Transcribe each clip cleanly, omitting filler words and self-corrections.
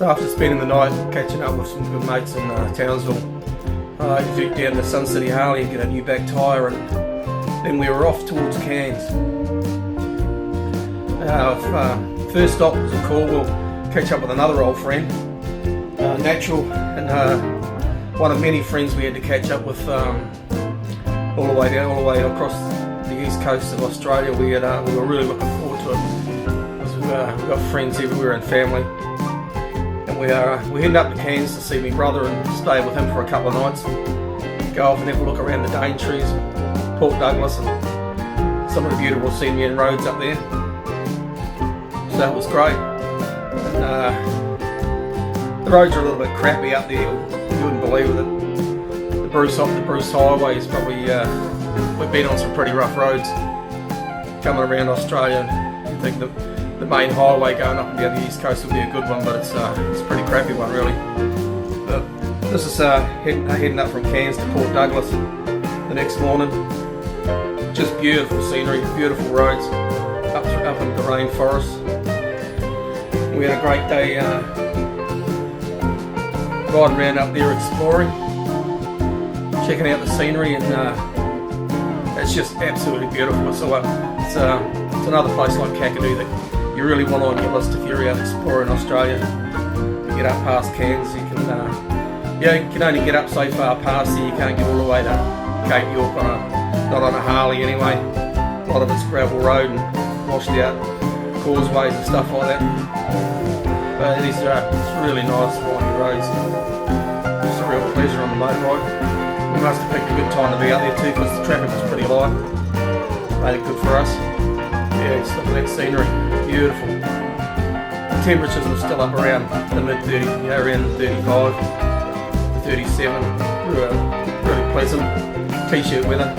So after spending the night catching up with some good mates in Townsville, I took down to Sun City Harley and get a new back tyre, and then we were off towards Cairns. First stop was in Cornwall, catch up with another old friend, Natural, and one of many friends we had to catch up with all the way across the east coast of Australia. We were really looking forward to it because we've got friends everywhere and family. And we're heading up to Cairns to see my brother and stay with him for a couple of nights. Go off and have a look around the Daintree, Port Douglas, and some of the beautiful scenery and roads up there. So it was great. And the roads are a little bit crappy up there. You wouldn't believe it. The Bruce Highway is probably we've been on some pretty rough roads coming around Australia. You think the main highway going up and down the east coast would be a good one, but it's a pretty crappy one really. But this is heading up from Cairns to Port Douglas the next morning. Just beautiful scenery, beautiful roads up into the rainforest. We had a great day riding around up there exploring, checking out the scenery, and it's just absolutely beautiful. So it's another place like Kakadu that you really want on your list if you're out exploring Australia. You get up past Cairns, you can only get up so far past there. You can't get all the way to Cape York not on a Harley anyway. A lot of it's gravel road and washed out causeways and stuff like that. But it's really nice windy roads. It's a real pleasure on the motorbike. We must have picked a good time to be out there too because the traffic was pretty light. Made it good for us. Yeah, just look at that scenery. Beautiful. The temperatures were still up around the mid-30s, around 35, 37. Really pleasant t-shirt weather.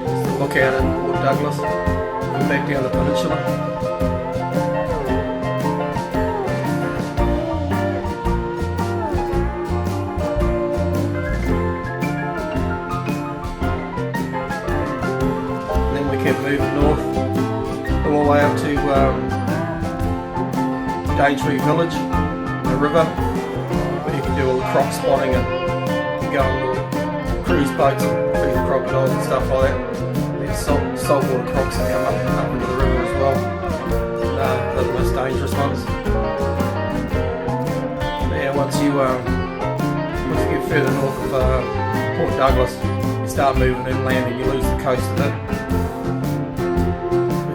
Just look out at Port Douglas. We're back down the peninsula. Moving north all the way up to Daintree Village, the river, where you can do all the croc spotting and go on the cruise boats and feed the crocodiles and stuff like that. There's saltwater crocs that come up into the river as well. They're the most dangerous ones. But yeah, once you get further north of Port Douglas, you start moving inland and you lose the coast of it.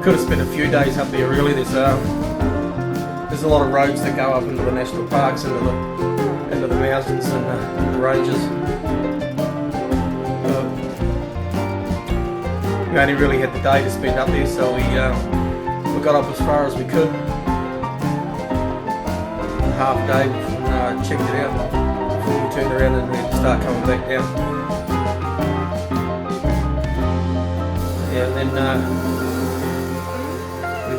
Could have spent a few days up there really. There's a lot of roads that go up into the national parks, into the mountains and the ranges. We only really had the day to spend up there, so we got up as far as we could. Half a day and checked it out before we turned around and we had to start coming back down. Yeah, and then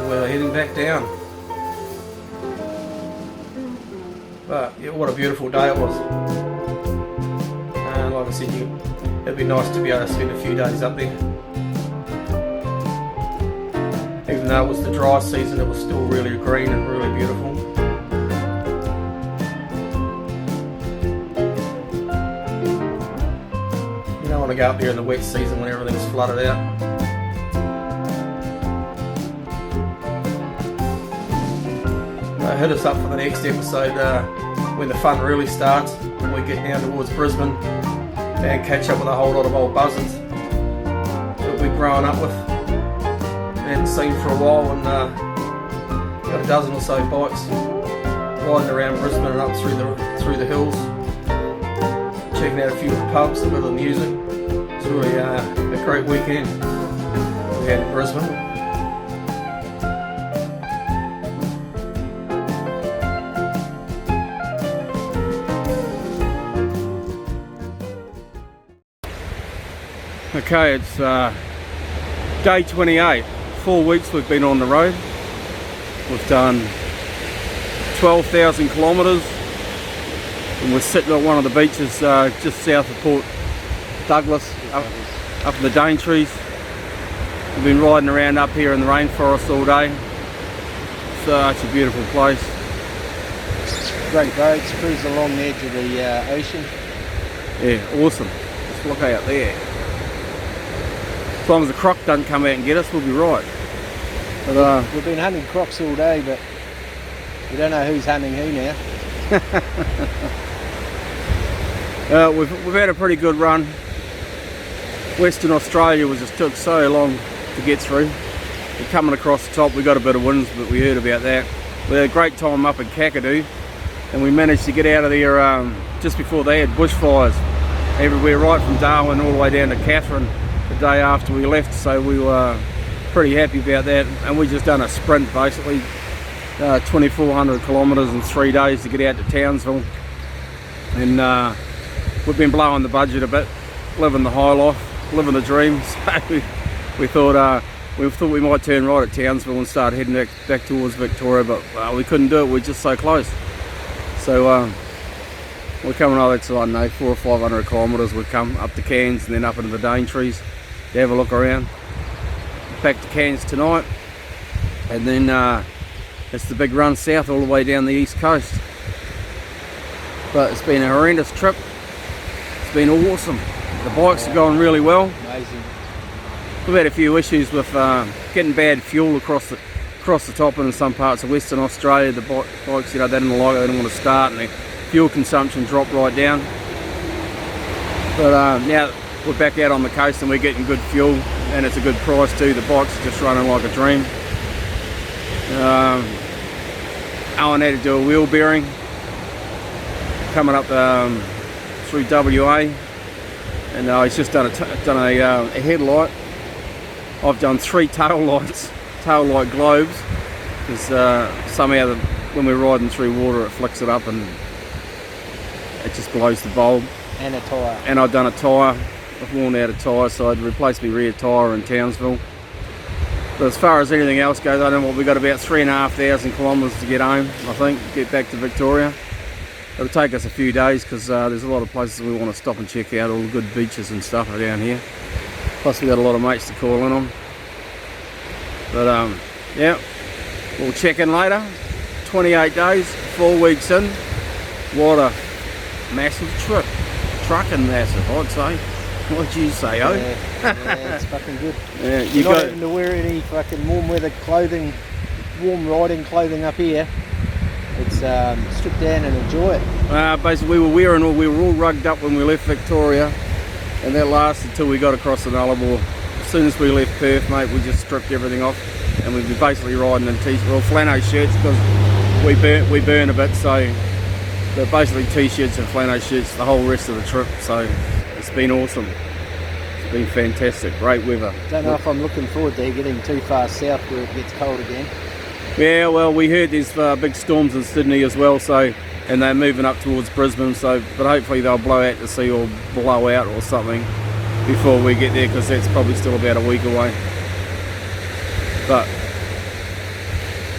we're heading back down. But yeah, what a beautiful day it was. And like I said, it'd be nice to be able to spend a few days up there. Even though it was the dry season, it was still really green and really beautiful. You don't want to go up there in the wet season when everything's flooded out. Hit us up for the next episode when the fun really starts, when we get down towards Brisbane and catch up with a whole lot of old buzzards that we've grown up with and seen for a while, and got a dozen or so bikes riding around Brisbane and up through the hills, checking out a few of the pubs and with the music. It's really a great weekend we had in Brisbane. Okay, it's day 28. 4 weeks we've been on the road. We've done 12,000 kilometres and we're sitting at one of the beaches just south of Port Douglas, up in the Daintrees. We've been riding around up here in the rainforest all day. Such a beautiful place. Great roads, cruise along the edge of the ocean. Yeah, awesome. Just look out there. As long as the croc doesn't come out and get us, we'll be right. But, we've been hunting crocs all day, but we don't know who's hunting who now. we've had a pretty good run. Western Australia just took so long to get through. We're coming across the top, we got a bit of winds, but we heard about that. We had a great time up in Kakadu, and we managed to get out of there just before they had bushfires everywhere, right from Darwin all the way down to Katherine the day after we left, so we were pretty happy about that. And we just done a sprint basically, 2,400 kilometres in 3 days to get out to Townsville, and we've been blowing the budget a bit, living the high life, living the dream. So we thought we might turn right at Townsville and start heading back towards Victoria, but we couldn't do it. We're just so close. So we're coming over to, I don't know, 400 or 500 kilometres. We've come up to Cairns and then up into the Daintree to have a look around. Back to Cairns tonight, and then it's the big run south all the way down the east coast. But it's been a horrendous trip. It's been awesome. The bikes are going really well. Amazing. We've had a few issues with getting bad fuel across the top in some parts of Western Australia. The bikes, they didn't like it, they didn't want to start, and the fuel consumption dropped right down. But now we're back out on the coast and we're getting good fuel, and it's a good price too. The bikes are just running like a dream. Owen had to do a wheel bearing coming up through WA, and he's just done a headlight. I've done 3 tail light globes, because somehow when we're riding through water it flicks it up and it just blows the bulb. And a tyre. And I've done a tyre. I've worn out a tyre, so I'd replaced my rear tyre in Townsville. But as far as anything else goes, I don't know what, we've got about 3,500 kilometres to get home, I think, get back to Victoria. It'll take us a few days, because there's a lot of places we want to stop and check out. All the good beaches and stuff are down here. Plus we've got a lot of mates to call in on. But yeah, we'll check in later. 28 days, 4 weeks in. What a massive trip. Trucking massive, I'd say. What'd you say, oh? Yeah, it's fucking good. Yeah, you're not having to wear any fucking warm weather clothing, warm riding clothing up here. It's strip down and enjoy it. Basically we were all rugged up when we left Victoria, and that lasted till we got across the Nullarbor. As soon as we left Perth, mate, we just stripped everything off, and we'd be basically riding in flannel shirts, because we burn a bit, so they're basically t-shirts and flannel shirts the whole rest of the trip. So it's been awesome. It's been fantastic, great weather. Don't know if I'm looking forward to getting too far south where it gets cold again. Yeah, well, we heard there's big storms in Sydney as well, so, and they're moving up towards Brisbane, so, but hopefully they'll blow out to sea or blow out or something before we get there, because that's probably still about a week away. But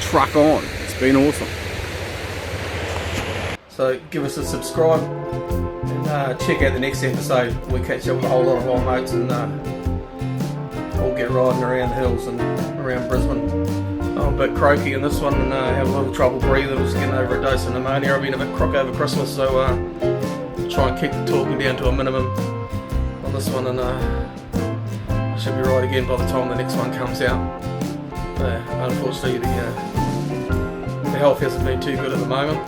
truck on, it's been awesome. So give us a subscribe and check out the next episode. We catch up with a whole lot of old mates and all get riding around the hills and around Brisbane. I'm a bit croaky in this one and have a little trouble breathing. Just getting over a dose of pneumonia. I've been a bit crook over Christmas, so try and keep the talking down to a minimum on this one, and I should be right again by the time the next one comes out. Unfortunately, the health hasn't been too good at the moment.